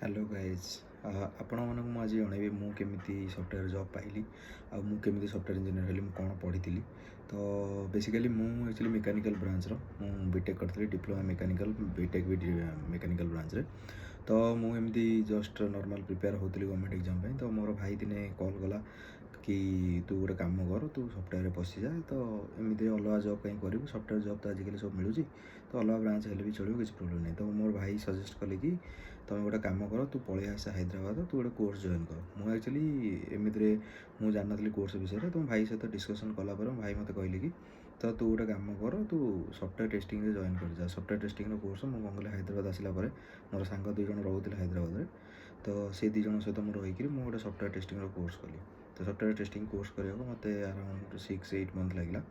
Hello guys आपण मानक आज जनइबी मु केमी सफ्टवेयर जॉब पाइली आ मु केमी सफ्टवेयर इंजीनियर हेली मु कौन पढ़ी तो बेसिकली मु एक्चुअली मेकानिकल ब्रांच रो मु बीटेक करथली डिप्लोमा मेकानिकल बीटेक भी मेकानिकल ब्रांच रे तो मु एमती जस्ट नॉर्मल प्रिपेयर होतली गवर्नमेंट एग्जाम पे तो मोर भाई दिने कॉल कला कि तू गोटे काम कर तू सफ्टवेयर पशि जा तो एमती अलग जॉब कहीं करूँ सफ्टवेयर जॉब तो आजिकल सब मिलूँ तो अलग ब्रांच हेल्ले भी चलो किसी प्रोब्लेम नहीं तो मोर भाई सजेस्ट कले कि तुम गोटे काम कर तू पलि आस हैदराबाद तू गोटे कोर्स जॉइन कर मुझे एक्चुअली एमती मुझे जान नी कोर्स विषय तुम भाई सहित डिस्कसन कलापर भाई मत कहले कि तो तू गोटे काम कर तू सफ्टवेयर टेस्टिंग रे जॉइन कर जा सफ्टवेयर टेस्टिंग कोर्स मुझे कौन कल हैदराबाद आसला मोर सांग दुई जन रोते हैदराबाद में तो से दुई जन सहित मुझे रहीकि मुझे गोटे सफ्टवेयर टेस्टिंग कोर्स कली तो सफ्टवेयर टेस्टिंग कोर्स करने को मत अराउंड 6-8 मंथ लगे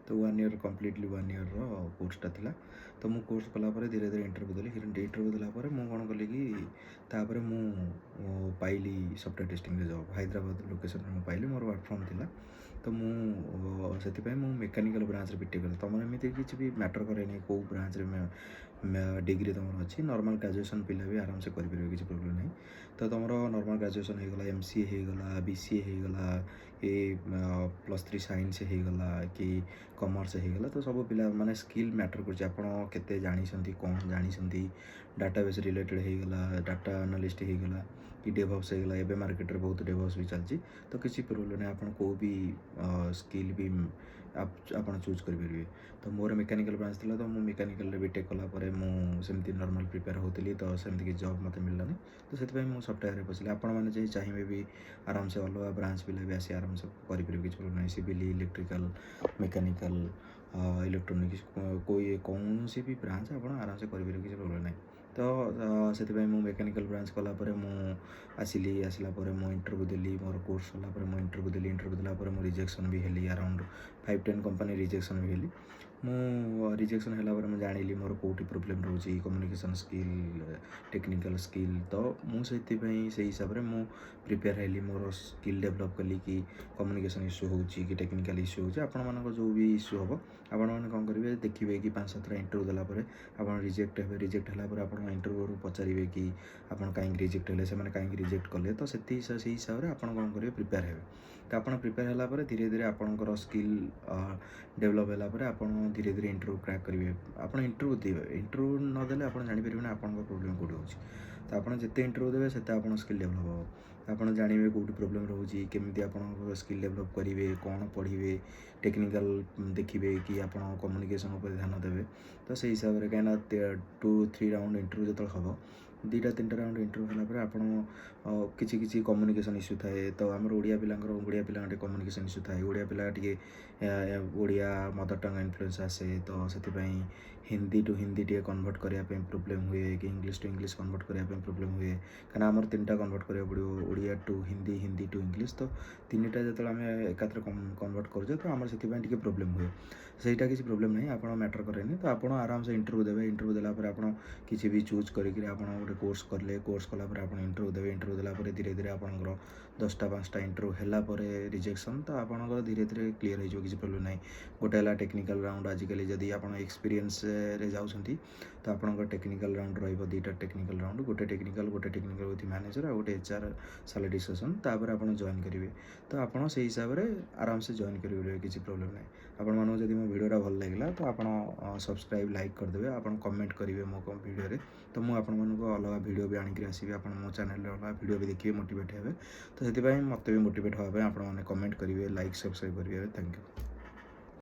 तो 1 ईयर कम्प्लीटली 1 ईयर कोर्सटा था तो मु कोर्स कलापर धीरे धीरे इंटरव्यू देली इंटरव्यू देलापर मुझे कौन कली कि तापर मु पाइली software testing job Hyderabad location में पाइली मोर वर्क फ्रॉम थिला तो मुझे मेकानिकल ब्रांच बीटेक कर तुम एमती किसी भी मैटर करे कौ ब्रांच डिग्री तुम अच्छी नॉर्मल ग्रेजुएशन पिला भी आराम से करेंगे किसी प्रोब्लेम नहीं तो तुम नॉर्मल ग्रेजुएशन होगला एमसीए होगला बीसीए होगला कि +3 साइंस होगला कि कॉमर्स होगला तो सब पिला माने स्किल मैटर कर केते जानी कौन जानी डाटाबेस रिलेटेड होगला डाटा एनालिस्ट होगला कि डेवॉप्स होगला एबे मार्केट में बहुत डेवॉप्स भी चलती तो किसी प्रोब्लेम नहीं आपन को भी स्किल भी आप चूज करेंगे तो मोर मेकानिकल ब्रांच था तो मुझे मेकानिकल बीटेक कलापर मुझे नॉर्मल प्रिपेयर होती तो सेमती कि जॉब मत मिललानी तो से मुझे सफ्टवेयर पशिली आपण मैंने चाहिए भी आराम से अलग ब्रांच पिला भी आसी आराम से करेंगे किसी प्रोब्लेम नहीं सिविल इलेक्ट्रिकल मेकानिकल इलेक्ट्रोनिक्स कोई कौन सी भी ब्रांच आप आराम से करेंगे किसी प्रोब्लेम नहीं तो से मेकानिकल ब्रांच कलापर आसिली आसला मु इंटरव्यू देली मोर कोर्स सलापर मु इंटरव्यू देला मु रिजेक्शन भी हेली अराउंड 5-10 कंपनी रिजेक्शन भी हेली मु रिजेक्शन है मुझे जानी मोर कौटी प्रोब्लेम रोचे कम्युनिकेशन स्किल टेक्निकल स्किल तो मुझे हिसाब से मु प्रिपेयर हेली मोर स्किल डेवलप कली कि कम्युनिकेशन इश्यू हो कि टेक्निकल इश्यू हो आपण मान जो भी इश्यू हम आपण मैंने कौन करेंगे देखिए कि 5-7 इंटरव्यू देलापर आप रिजेक्ट हे रिजेक्ट है आप इंटरव्यू पचारे कि आप कहीं रिजेक्ट है से कहीं रिजेक्ट कले तो से हिसाब से आप कौन करेंगे प्रिपेयर हे तो आप प्रिपेयर है धीरे धीरे आपंकर स्किल डेवलप है आप धीरे धीरे इंटरव्यू क्रैक करेंगे आप इंटरव्यू देवे इंटरव्यू नदेले आप जापर आप प्रोब्लेम कौटी हो तो आप जिते इंटरव्यू देवे से आप स्किल डेवलप हो आप जानवे कौटी प्रोब्लेम रोचे केमी आप स्किल डेवलप करेंगे कौन पढ़े टेक्निकल देखिए कि आप कम्युनिकेशन उपर ध्यान देवे तो से हिसाब से कहीं 2-3 राउंड इंटरव्यू जो हम 2-3 राउंड इंटरव्यू है आप किसी कम्युनिकेशन इश्यू थाए तो आम ओडिया पिला कम्युनिकेशन इश्यू थाए ओडिया पिला टे ओडिया मदर टंग इन्फ्लुएंस आसे तो से हिंदी टू हिंदी टे कन्वर्ट करने प्रोब्लेम हुए कि इंग्लिश टू इंग्लिश कन्वर्ट करने प्रोब्लेम हुए कहीं आमर 3टा कन्वर्ट करा पड़ो Odia to Hindi Hindi to English तो 3टा जो आम एकात्र कन्वर्ट कर तो आम से प्रोब्लेम हुए सहीटा किसी प्रोब्लेम नहीं आप मैटर करेनि तो आप आराम से इंटरव्यू देवे इंटरव्यू देलापर आप किसी भी चूज करके आप गोटे कोर्स कले कोर्स कलापर आप इंटरव्यू देवे इंटरव्यू देलापर धीरे धीरे आपंकर 10टा-5टा इंटरव्यू है रिजेक्शन तो आप धीरे धीरे क्लीयर हो किसी प्रोब्लेम नहीं गोटे है टेक्निकल राउंड आजिकल जदि आप एक्सपीरियंस रे जाउछंती तो आपंकर टेक्निकल राउंड रहिबो 2टा टेक्निकल राउंड गोटे टेक्निकल विथ मैनेजर आ गोटे एचआर साले डिस्कसन तापर आप जॉइन करेंगे तो आप से हिसाब से आराम से जॉइन करेंगे किसी प्रोब्लेम नहीं आपण मानू जदि मो वीडियोटा भल लगे तो आप सब्सक्राइब लाइक करदे आप कमेंट करेंगे मो वीडियो तो मुझे आपण मानक अलग वीडियो भी आनिक आसबि आप मो चैनल अलग वीडियो भी देखिए मोटिवेट हे तो से मत भी मोटिवेट हाँपे आप कमेंट करेंगे लाइक सब्सक्राइब करेंगे थैंक यू।